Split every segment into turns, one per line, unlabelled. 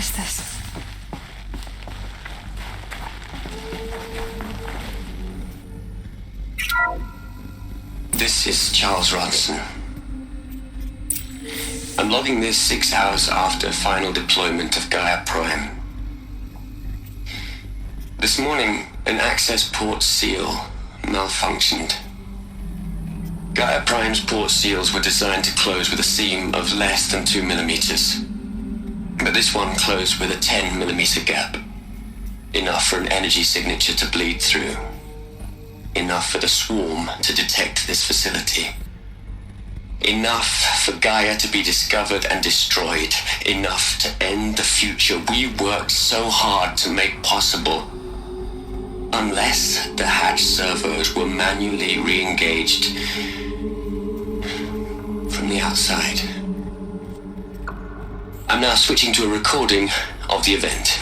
is this?
This is Charles Ronson. I'm logging this 6 hours after final deployment of Gaia Prime. This morning, an access port seal malfunctioned. Gaia Prime's port seals were designed to close with a seam of less than 2 millimeters. But this one closed with a 10 millimeter gap. Enough for an energy signature to bleed through. Enough for the swarm to detect this facility. Enough for Gaia to be discovered and destroyed. Enough to end the future we worked so hard to make possible. Unless the hatch servos were manually re-engaged from the outside. I'm now switching to a recording of the event.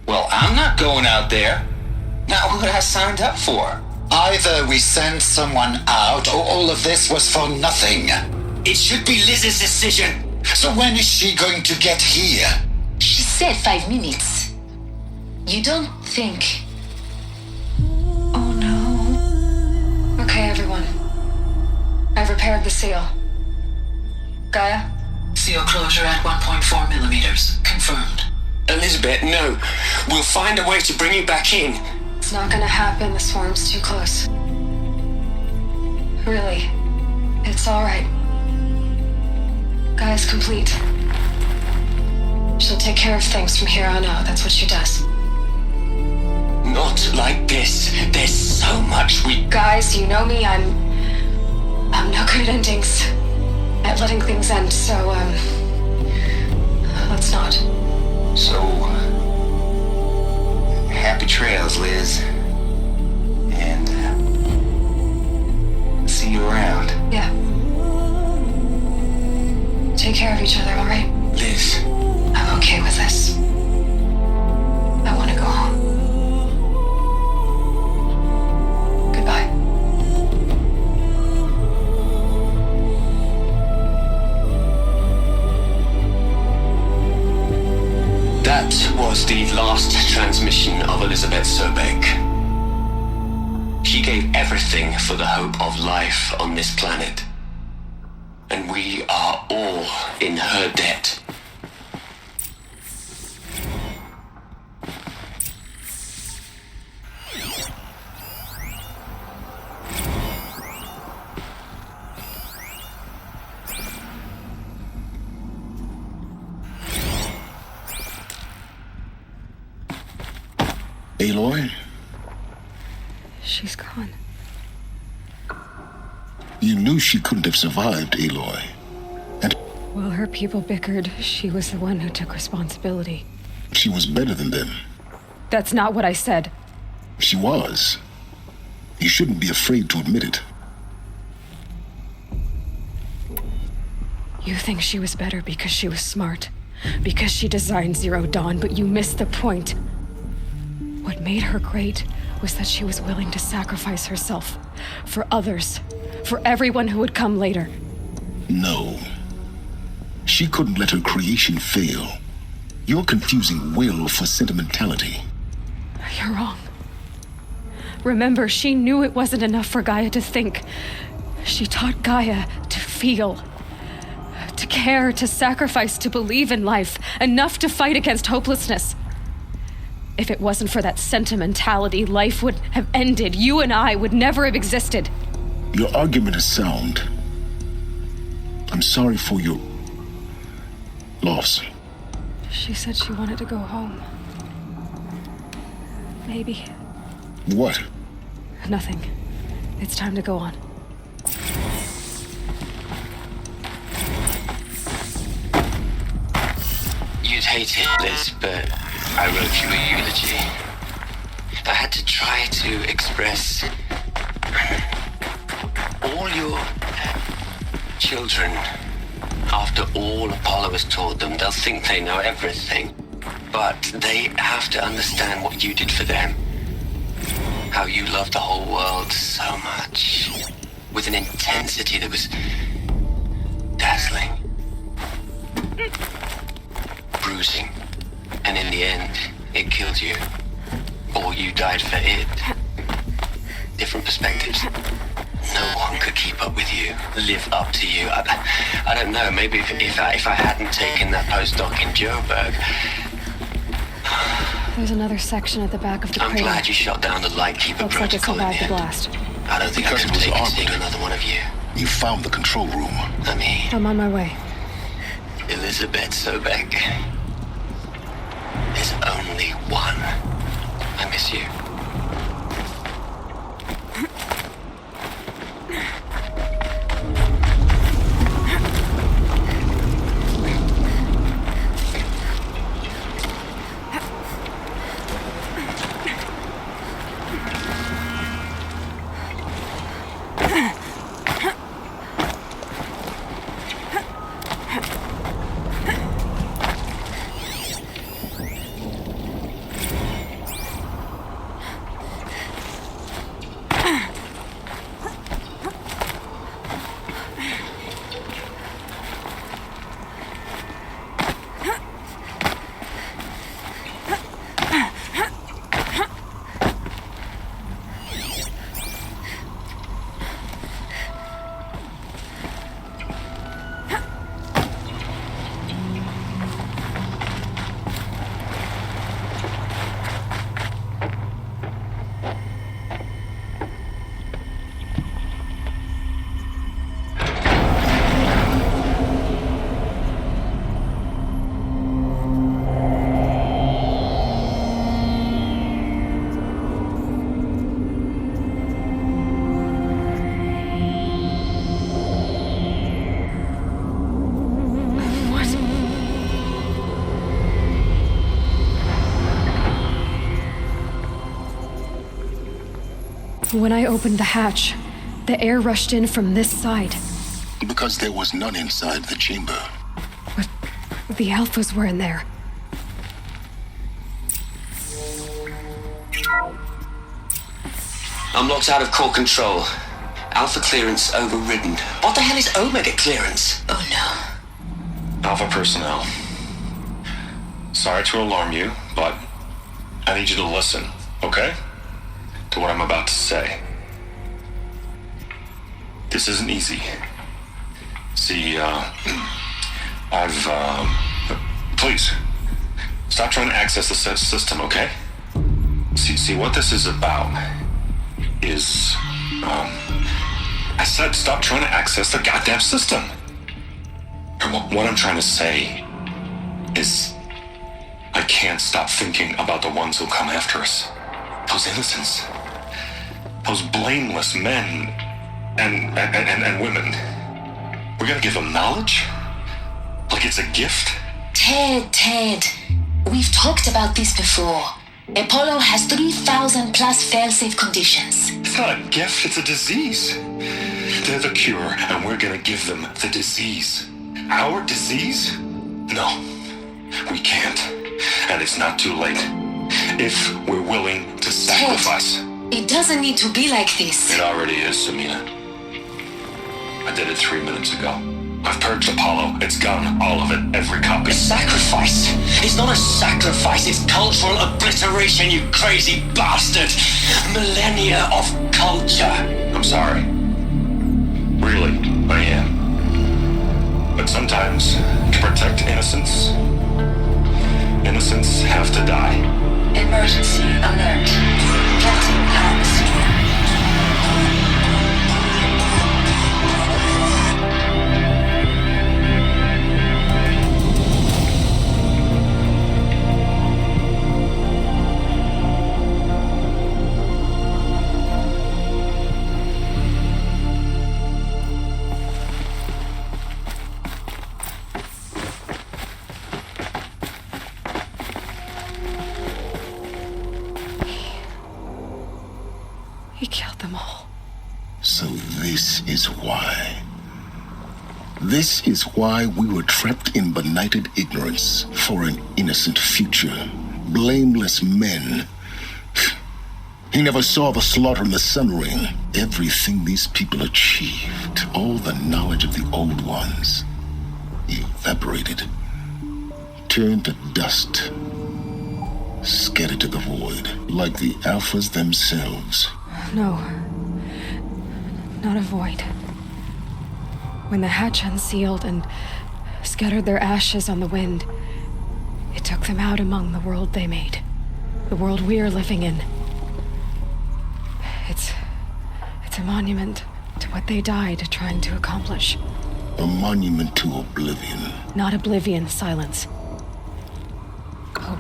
Well, I'm not going out there. Not what I signed up for.
Either we send someone out, or all of this was for nothing.
It should be Liz's decision.
So when is she going to get here?
She said 5 minutes. You don't think...
Oh no. Okay, everyone. I've repaired the seal. Gaia?
Seal closure at 1.4 millimeters. Confirmed.
Elizabeth, no. We'll find a way to bring you back in.
It's not gonna happen. The swarm's too close. Really. It's alright. Gaia's complete. She'll take care of things from here on out. That's what she does.
Not like this. There's so much we...
Guys, you know me. I'm no good at endings. At letting things end, so, let's not.
So, happy trails, Liz. And, see you around.
Yeah. Take care of each other, alright?
Liz.
I'm okay with this. I want to go home. Goodbye.
That was the last transmission of Elizabeth Sobek. She gave everything for the hope of life on this planet. And we are all in her debt.
Aloy?
She's gone.
You knew she couldn't have survived, Aloy. And
While her people bickered, she was the one who took responsibility.
she was better than them.
That's not what I said.
She was. You shouldn't be afraid to admit it.
You think she was better because she was smart, because she designed Zero Dawn, but you missed the point. What made her great was that she was willing to sacrifice herself for others, for everyone who would come later.
No. She couldn't let her creation fail. You're confusing will for sentimentality.
You're wrong. Remember, she knew it wasn't enough for Gaia to think. She taught Gaia to feel, to care, to sacrifice, to believe in life, enough to fight against hopelessness. If it wasn't for that sentimentality, life would have ended. You and I would never have existed.
Your argument is sound. I'm sorry for your loss.
She said she wanted to go home. Maybe.
What?
Nothing. It's time to go on.
You'd hate it, Liz, but I wrote you a eulogy. I had to try to express all your children. After all Apollo has taught them, they'll think they know everything. But they have to understand what you did for them. How you loved the whole world so much. With an intensity that was dazzling. bruising. And in the end, it killed you. Or you died for it. Different perspectives. No one could keep up with you, live up to you. I don't know, maybe if I hadn't taken that postdoc in Joburg.
There's another section at the back of the
I'm
crater.
glad you shot down the Lightkeeper
Looks like it
protocol in the
survived the
end.
blast.
I don't think
Because
I
it
could
was
take
armored.
seeing another one of you.
You found the control room.
I mean,
I'm on my way.
Elizabeth Sobek. There's only one. I miss you.
When I opened the hatch, the air rushed in from this side.
Because there was none inside the chamber.
But the Alphas were in there.
I'm locked out of core control. Alpha clearance overridden. What the hell is Omega clearance?
Oh no.
Alpha personnel. Sorry to alarm you, but I need you to listen, okay? To what I'm about to say. This isn't easy. See, please, stop trying to access the system, okay? See, what this is about is, I said stop trying to access the goddamn system. And what I'm trying to say is, I can't stop thinking about the ones who'll come after us. Those innocents. Those blameless men and women. We're gonna give them knowledge? Like it's a gift?
Ted. We've talked about this before. Apollo has 3,000 plus fail-safe conditions.
It's not a gift, it's a disease. They're the cure, and we're gonna give them the disease. Our disease? No, we can't. And it's not too late. If we're willing to sacrifice.
It doesn't need to be like this.
It already is, Samina. I did it 3 minutes ago. I've purged Apollo. It's gone. All of it. Every copy.
A sacrifice? It's not a sacrifice, it's cultural obliteration, you crazy bastard! Millennia of culture!
I'm sorry. Really, I am. But sometimes, to protect innocence have to die.
Emergency alert. Getting atmosphere.
He killed them all.
So this is why. This is why we were trapped in benighted ignorance for an innocent future. Blameless men. He never saw the slaughter in the Sun Ring. Everything these people achieved, all the knowledge of the old ones, evaporated. Turn to dust. Scattered to the void, like the Alphas themselves.
No. Not a void. When the hatch unsealed and scattered their ashes on the wind, it took them out among the world they made. The world we're living in. It's a monument to what they died trying to accomplish.
A monument to oblivion.
Not oblivion, silence. Hope.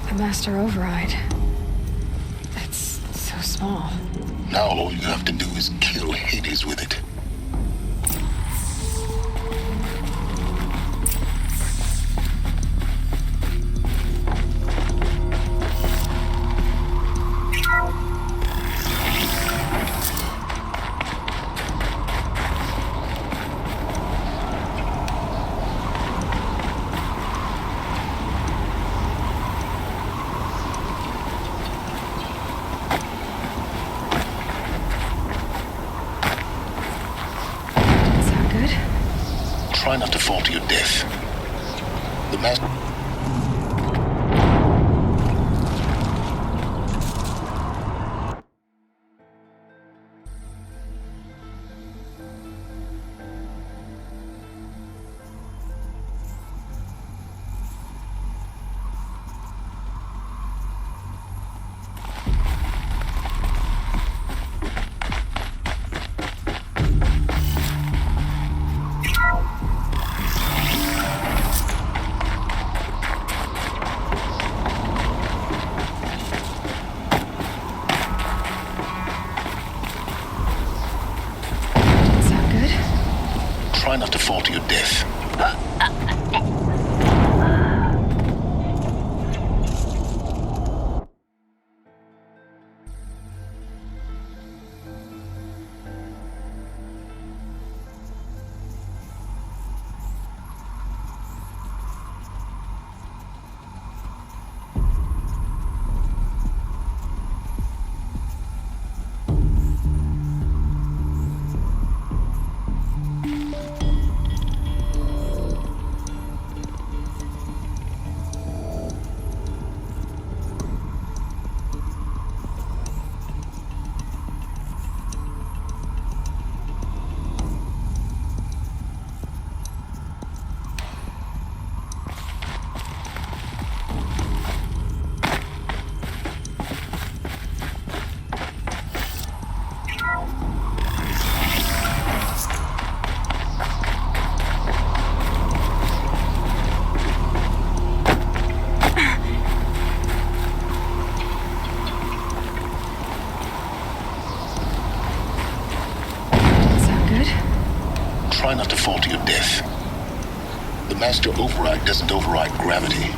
The master override. It's so small.
Now all you have to do is kill Hades with it. Try not to fall to your death. The master... Try not to fall to your death. Try not to fall to your death. The master override doesn't override gravity.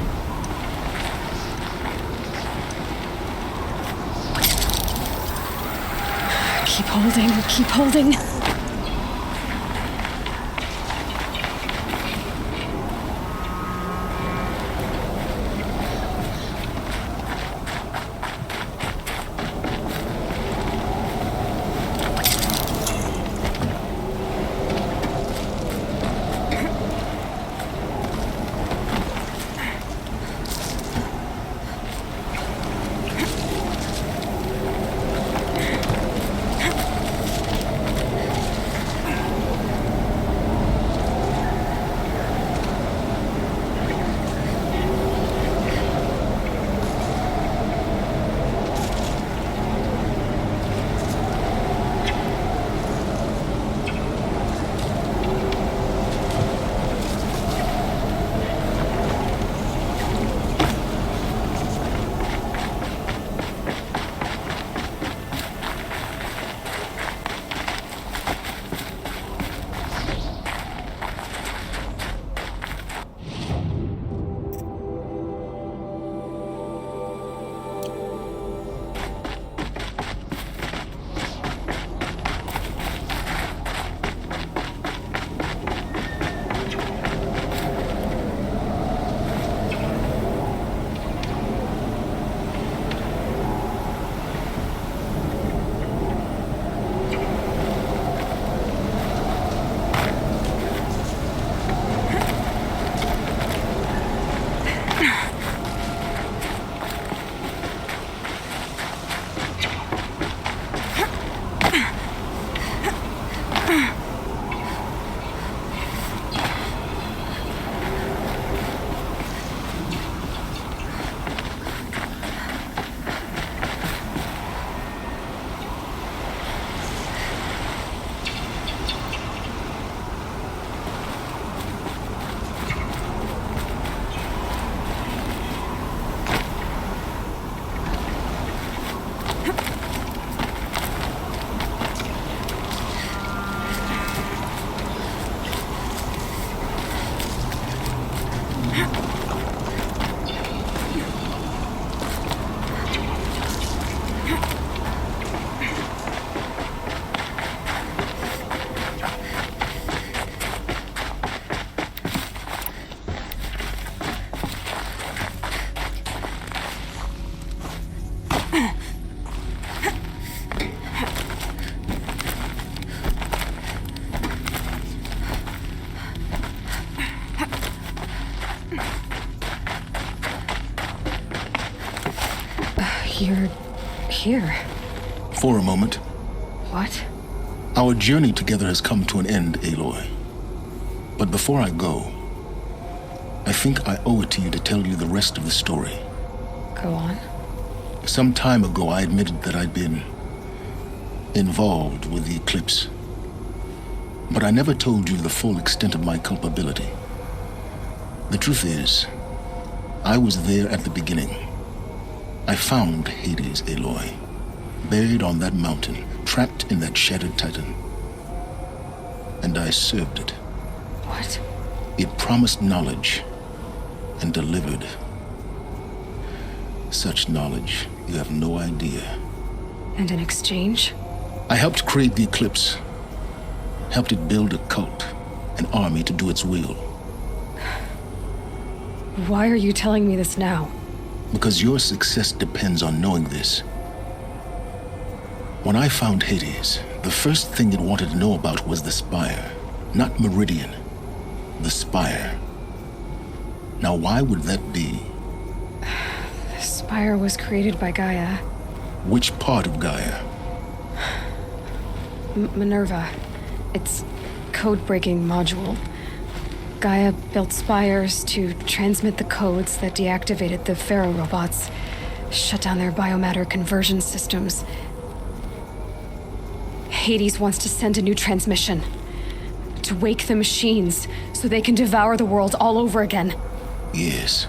Keep holding, keep holding. You're here.
For a moment.
What?
Our journey together has come to an end, Aloy. But before I go, I think I owe it to you to tell you the rest of the story.
Go on.
Some time ago, I admitted that I'd been involved with the eclipse. But I never told you the full extent of my culpability. The truth is, I was there at the beginning. I found Hades, Aloy, buried on that mountain, trapped in that shattered titan. And I served it.
What?
It promised knowledge and delivered. Such knowledge, you have no idea.
And in exchange?
I helped create the eclipse. Helped it build a cult, an army to do its will.
Why are you telling me this now?
Because your success depends on knowing this. When I found Hades, the first thing it wanted to know about was the Spire. Not Meridian. The Spire. Now why would that be?
The Spire was created by Gaia.
Which part of Gaia?
Minerva. Its code-breaking module. Gaia built spires to transmit the codes that deactivated the Pharaoh robots, shut down their biomatter conversion systems. Hades wants to send a new transmission. To wake the machines so they can devour the world all over again.
Yes.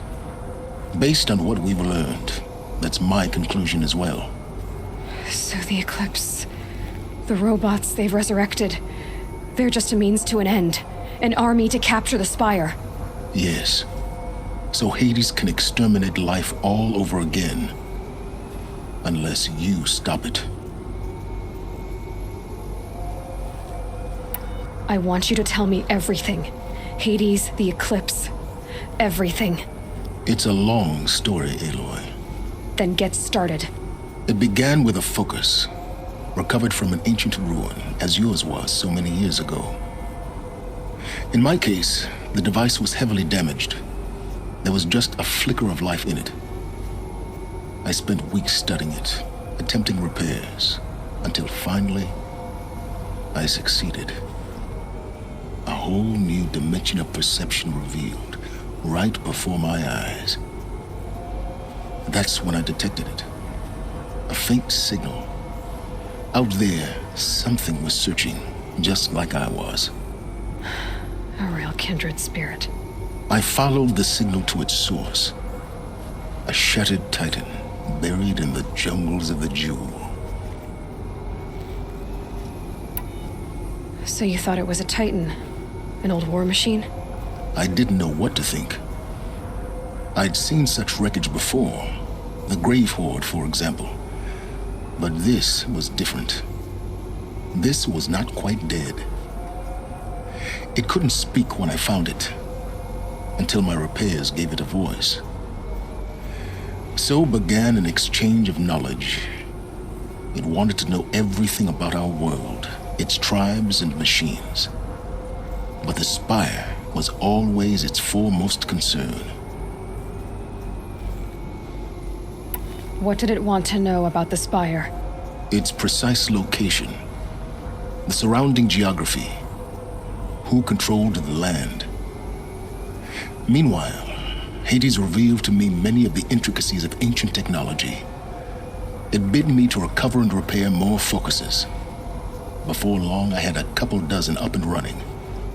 Based on what we've learned, that's my conclusion as well.
So the Eclipse, the robots they've resurrected, they're just a means to an end. An army to capture the Spire.
Yes. So Hades can exterminate life all over again. Unless you stop it.
I want you to tell me everything. Hades, the Eclipse, everything.
It's a long story, Aloy.
Then get started.
It began with a focus, recovered from an ancient ruin, as yours was so many years ago. In my case, the device was heavily damaged. There was just a flicker of life in it. I spent weeks studying it, attempting repairs, until finally, I succeeded. A whole new dimension of perception revealed, right before my eyes. That's when I detected it. A faint signal. Out there, something was searching, just like I was.
A real kindred spirit.
I followed the signal to its source. A shattered titan, buried in the jungles of the Jewel.
So you thought it was a titan? An old war machine?
I didn't know what to think. I'd seen such wreckage before. The Grave Horde, for example. But this was different. This was not quite dead. It couldn't speak when I found it, until my repairs gave it a voice. So began an exchange of knowledge. It wanted to know everything about our world, its tribes and machines. But the Spire was always its foremost concern.
What did it want to know about the Spire?
Its precise location, the surrounding geography, who controlled the land. Meanwhile, Hades revealed to me many of the intricacies of ancient technology. It bid me to recover and repair more focuses. Before long, I had a couple dozen up and running.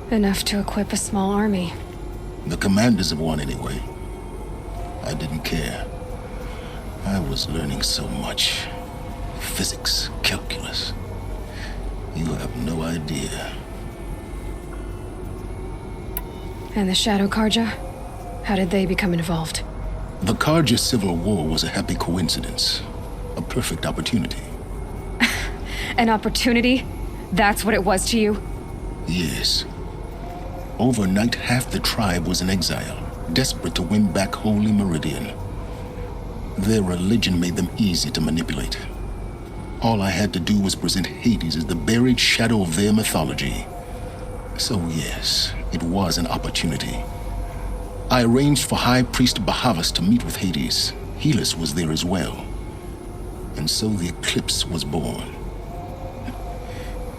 Enough to equip a small army.
The commanders of one, anyway. I didn't care. I was learning so much. Physics, calculus. You have no idea.
And the Shadow Karja? How did they become involved?
The Karja Civil War was a happy coincidence. A perfect opportunity.
An opportunity? That's what it was to you?
Yes. Overnight, half the tribe was in exile, desperate to win back Holy Meridian. Their religion made them easy to manipulate. All I had to do was present Hades as the buried shadow of their mythology. So yes, it was an opportunity. I arranged for High Priest Bahavas to meet with Hades. Helis was there as well. And so the eclipse was born.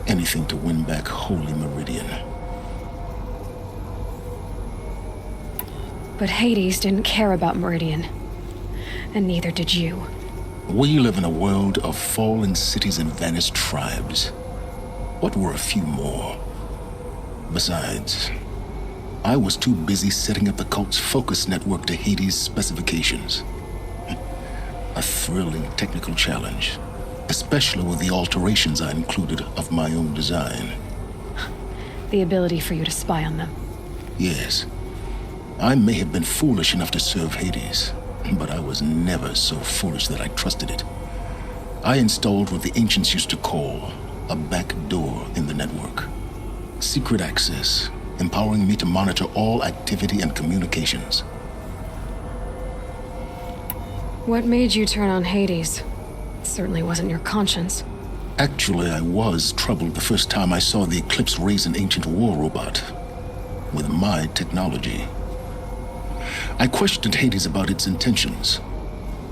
Anything to win back Holy Meridian.
But Hades didn't care about Meridian. And neither did you.
We live in a world of fallen cities and vanished tribes. What were a few more? Besides, I was too busy setting up the cult's focus network to Hades' specifications. A thrilling technical challenge, especially with the alterations I included of my own design.
The ability for you to spy on them.
Yes, I may have been foolish enough to serve Hades, but I was never so foolish that I trusted it. I installed what the ancients used to call a back door in the network. Secret access, empowering me to monitor all activity and communications.
What made you turn on Hades? It certainly wasn't your conscience.
Actually, I was troubled the first time I saw the Eclipse raise an ancient war robot with my technology. I questioned Hades about its intentions.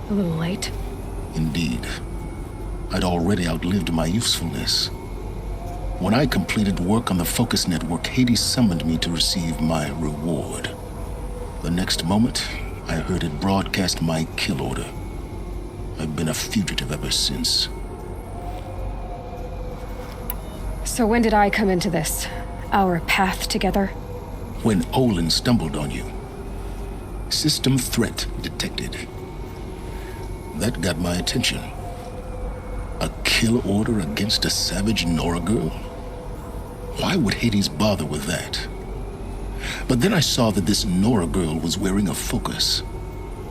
A little late.
Indeed. I'd already outlived my usefulness. When I completed work on the Focus Network, Hades summoned me to receive my reward. The next moment, I heard it broadcast my kill order. I've been a fugitive ever since.
So when did I come into this? Our path together?
When Olin stumbled on you. System threat detected. That got my attention. A kill order against a savage Nora girl? Why would Hades bother with that? But then I saw that this Nora girl was wearing a focus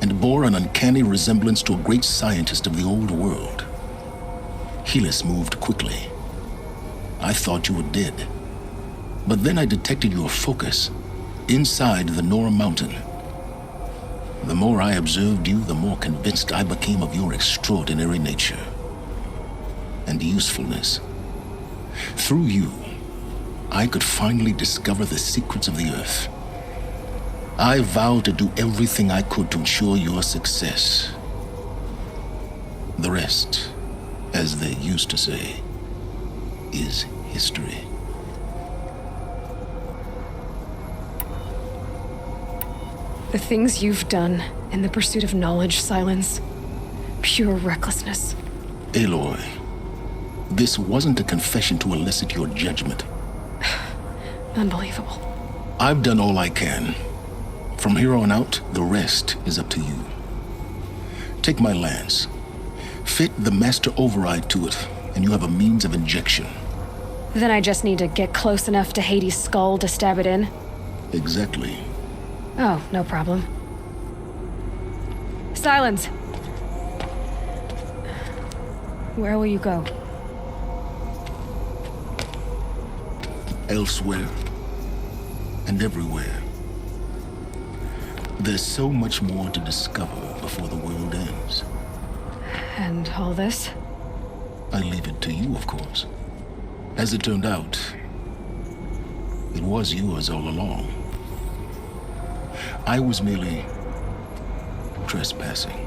and bore an uncanny resemblance to a great scientist of the old world. Helis moved quickly. I thought you were dead. But then I detected your focus inside the Nora mountain. The more I observed you, the more convinced I became of your extraordinary nature and usefulness. Through you, I could finally discover the secrets of the Earth. I vowed to do everything I could to ensure your success. The rest, as they used to say, is history.
The things you've done in the pursuit of knowledge, Silence. Pure recklessness.
Aloy, this wasn't a confession to elicit your judgment.
Unbelievable.
I've done all I can. From here on out, the rest is up to you. Take my lance. Fit the master override to it, and you have a means of injection.
Then I just need to get close enough to Hades' skull to stab it in?
Exactly.
Oh, no problem. Silence! Where will you go?
Elsewhere. And everywhere. There's so much more to discover before the world ends.
And all this?
I leave it to you, of course. As it turned out, it was yours all along. I was merely trespassing.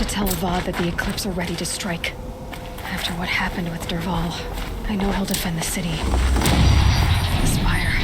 Tell Avad that the Eclipse are ready to strike. After what happened with Derval, I know he'll defend the city. The Spire.